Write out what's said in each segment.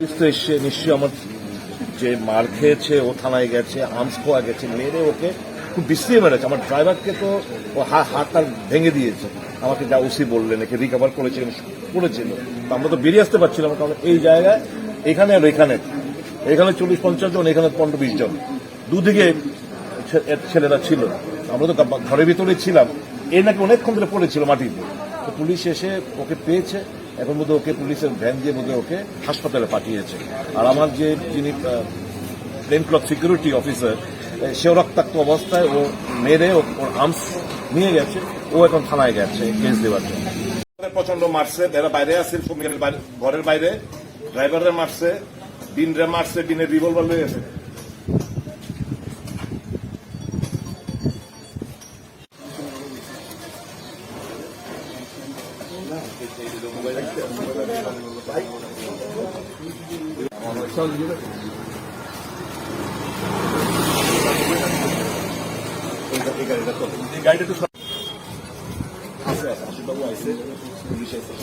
এসে নিশ্চয়ই আমার যে মার খেয়েছে, ও থানায় গেছে, আর্মস খোয়া গেছে, মেরে ওকে খুব বিশ্রিয়ে মেরেছে। আমার ড্রাইভারকে তো ও হাতটা ভেঙে দিয়েছে। আমাকে যা ওসি বললেন, একে রিকভার করেছিল। তো আমরা তো বেরিয়ে আসতে পারছিলাম, কারণ এই জায়গায় এখানে আর এখানে 40-50 জন, এখানে 15-20 জন, দুদিকে ছেলেরা ছিল। আমরা তো ঘরের ভিতরে ছিলাম। এই নাকি অনেকক্ষণ ধরে পড়েছিল মাটিতে। তো পুলিশ এসে ওকে পেয়েছে। এখন বোধহয় ওকে পুলিশের ভ্যান দিয়ে বোধহয় ওকে হাসপাতালে পাঠিয়েছে। আর আমার যিনি প্লেন ক্লথ সিকিউরিটি অফিসার, সেও রক্তাক্ত অবস্থায়, ও মেরে ওর আর্মস নিয়ে গেছে। ও এখন থানায় গেছে কেস দেওয়ার জন্য। প্রচন্ড মারছে, এরা বাইরে আছে, ঘরের বাইরে ড্রাইভারের মারছে, বিনরে মারছে, বিনের রিভলভার লয়ে গেছে। গাড়িটা একটু আছে, আশিবাবু আইসে, পুলিশ আইসে।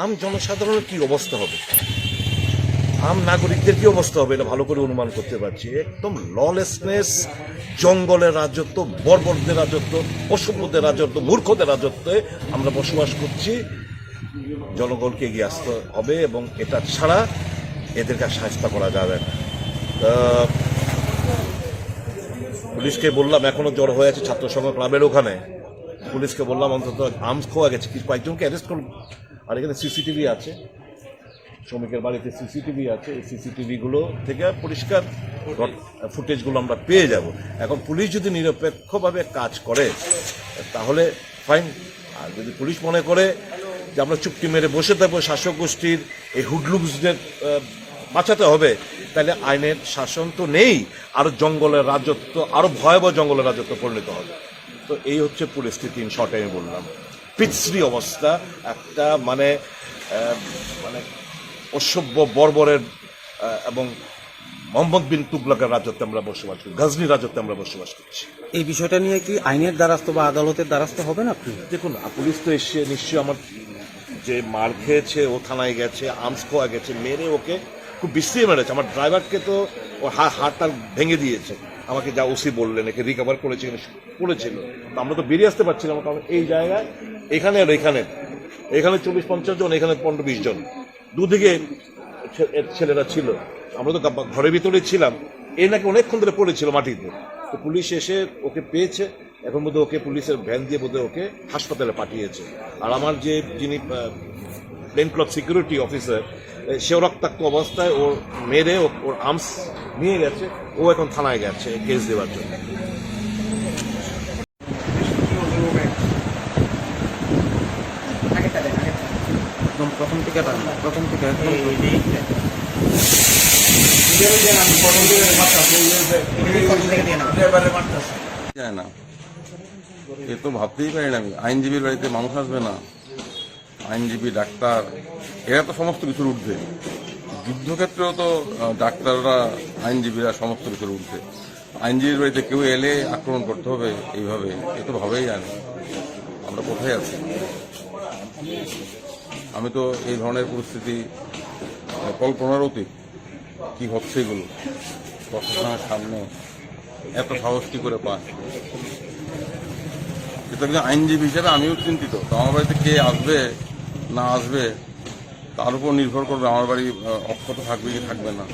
আম জনসাধারণের কি অবস্থা হবে, আম নাগরিকদের কি অবস্থা হবে, এটা ভালো করে অনুমান করতে পারছি। একদম ললেসনেস, জঙ্গলের রাজত্ব, বর্বরদের রাজত্ব, অসভ্যদের রাজত্ব, মূর্খদের রাজত্বে আমরা বসবাস করছি। জনগণকে এগিয়ে আসতে হবে এবং এটা ছাড়া এদেরকে শাস্তি করা যাবে না। পুলিশকে বললাম, এখনো জড়ো হয়ে আছে ছাত্র সংঘ ক্লাবের ওখানে। পুলিশকে বললাম অন্তত আর্মস খোয়া গেছে, কয়েকজনকে অ্যারেস্ট করুন। আর এখানে সিসিটিভি আছে, শ্রমিকের বাড়িতে সিসিটিভি আছে। এই সিসিটিভিগুলো থেকে পরিষ্কার ফুটেজগুলো আমরা পেয়ে যাব। এখন পুলিশ যদি নিরপেক্ষভাবে কাজ করে তাহলে ফাইন। আর যদি পুলিশ মনে করে যে আমরা চুক্তি মেরে বসে থাকবো, শাসক গোষ্ঠীর এই হুডলুমসদের বাঁচাতে হবে, তাহলে আইনের শাসন তো নেই, আরো জঙ্গলের রাজত্ব, আরো ভয়াবহ জঙ্গলের রাজত্ব পরিণত হবে। তো এই হচ্ছে পরিস্থিতি। ইন শর্ট আমি বললাম, পিছড়ি অবস্থা, একটা মানে অসভ্য বর্বরের এবং মোহাম্মদ বিন তুগলকের রাজত্বে আমরা বসবাস করি, গজনি রাজত্বে আমরা বসবাস করছি। এই বিষয়টা নিয়ে কি আইনের দ্বারস্থ বা আদালতের দ্বারস্থ হবেন আপনি? দেখুন, পুলিশ তো এসে নিশ্চয়ই আমার যে মার খেয়েছে, ও থানায় গেছে, আর্মস খোয়া গেছে, মেরে ওকে খুব বিশ্রিয়ে মেরেছে। আমার ড্রাইভারকে তো ও হাতটা ভেঙে দিয়েছে। আমাকে যা ওসি বললেন, একে রিকভার করেছিল। তো আমরা তো বেরিয়ে আসতে পারছিলাম, কারণ এই জায়গায় এখানে আর এখানে 40-50 জন, এখানে 15-20 জন, দুদিকে ছেলেরা ছিল। আমরা তো ঘরের ভিতরে ছিলাম। এই নাকি অনেকক্ষণ ধরে পড়েছিল মাটিতে। তো পুলিশ এসে ওকে পেয়েছে। এখন বোধহয় ওকে পুলিশের ভ্যান দিয়ে বোধহয় ওকে হাসপাতালে পাঠিয়েছে। আর আমার যিনি প্লেন ক্লথ সিকিউরিটি অফিসার, সেও রক্তাক্ত অবস্থায়, ওর মেরে ওর আর্মস নিয়ে গেছে। ও এখন থানায় গেছে কেস দেওয়ার জন্য। প্রথম থেকে যায় না, এ তো ভাবতেই পারি না। আমি আইনজীবীর বাড়িতে মানুষ আসবে না, আইনজীবী, ডাক্তার, এরা তো সমস্ত কিছুর ঊর্ধ্বে। যুদ্ধক্ষেত্রেও তো ডাক্তাররা, আইনজীবীরা সমস্ত কিছুর ঊর্ধ্বে। আইনজীবীর বাড়িতে কেউ এলে আক্রমণ করতে হবে এইভাবে, এ তো ভাবেই জানি আমরা কোথায় আছি। আমি তো এই ধরনের পরিস্থিতি কল্পনার অতীত। কি হচ্ছে এগুলো প্রশাসনের সামনে, এত সাহস কি করে পায়? এটা কিন্তু আইনজীবী হিসেবে আমিও চিন্তিত। তো আমার বাড়িতে কে আসবে না আসবে তার উপর নির্ভর করবে আমার বাড়ি অক্ষত থাকবে কি থাকবে না।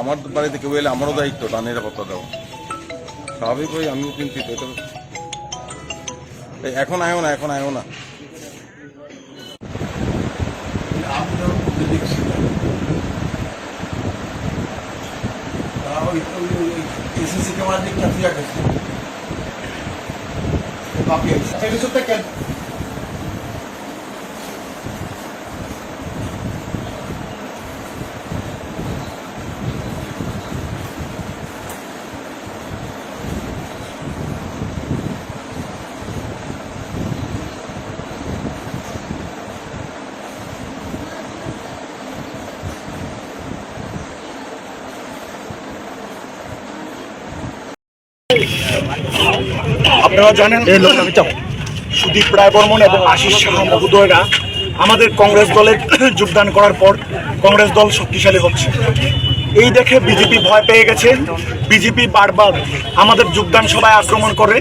আমার বাড়িতে কেউ এলে আমারও দায়িত্ব তার নিরাপত্তা দেওয়া। স্বাভাবিকভাবেই আমিও চিন্তিত। এটা এখন আয়ো না এসএসসি ক্যামেরা দিক ক্যাপচার করছে বাকি আছে আপনারা জানেন সুদীপ রায় বর্মন এবং আশিস শাহ মহোদয়রা আমাদের কংগ্রেস দলে যোগদান করার পর কংগ্রেস দল শক্তিশালী হচ্ছে এই দেখে বিজেপি ভয় পেয়ে গেছে। বিজেপি বারবার আমাদের যোগদান সভায় আক্রমণ করে,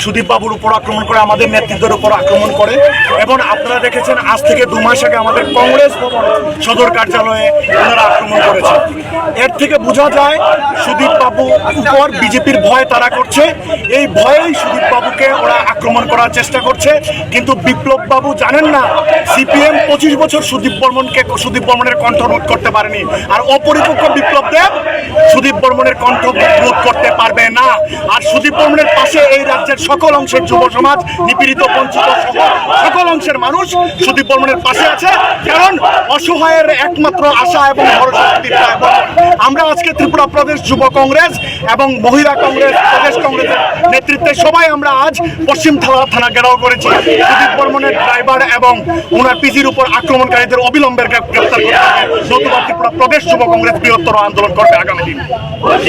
সুদীপ বাবুর উপর আক্রমণ করে, আমাদের নেতৃত্বের উপর আক্রমণ করে। এবং আপনারা দেখেছেন আজ থেকে 2 মাস আগে আমাদের কংগ্রেস ভবন সদর কার্যালয়ে ওনারা আক্রমণ করেছে। এর থেকে বোঝা যায় সুদীপ বাবু উপর বিজেপির ভয় তারা করছে। এই ভয়েই সুদীপ বাবুকে ওরা আক্রমণ করার চেষ্টা করছে। কিন্তু বিপ্লব বাবু জানেন না, সিপিএম 25 বছর সুদীপ বর্মনের কণ্ঠ রোধ করতে পারেনি। আর অপরিপক্ক বিপ্লব দেব সুদীপ বর্মনের কণ্ঠ রোধ করতে পারবে না। আর সুদীপ বর্মনের পাশে এই রাজ্যের সকল অংশের যুব সমাজ, নিপীড়িত বঞ্চিত সকল অংশের মানুষ সুদীপ বর্মনের পাশে আছে। কারণ অসহায়ের একমাত্র আশা এবং ভরসা সুদীপ রায় বর্মন। আমরা আজকে ত্রিপুরা প্রদেশ যুব কংগ্রেস এবং মহিলা কংগ্রেস, প্রদেশ কংগ্রেসের নেতৃত্বে সবাই আমরা আজ পশ্চিম থানা ঘেরাও করেছি। সুদীপ বর্মনের ড্রাইভার এবং ওনার পিজির উপর আক্রমণকারীদের অবিলম্বে গ্রেপ্তার করতে হবে, নতুবা ত্রিপুরা প্রদেশ যুব কংগ্রেস বৃহত্তর আন্দোলন করবে আগামী দিন।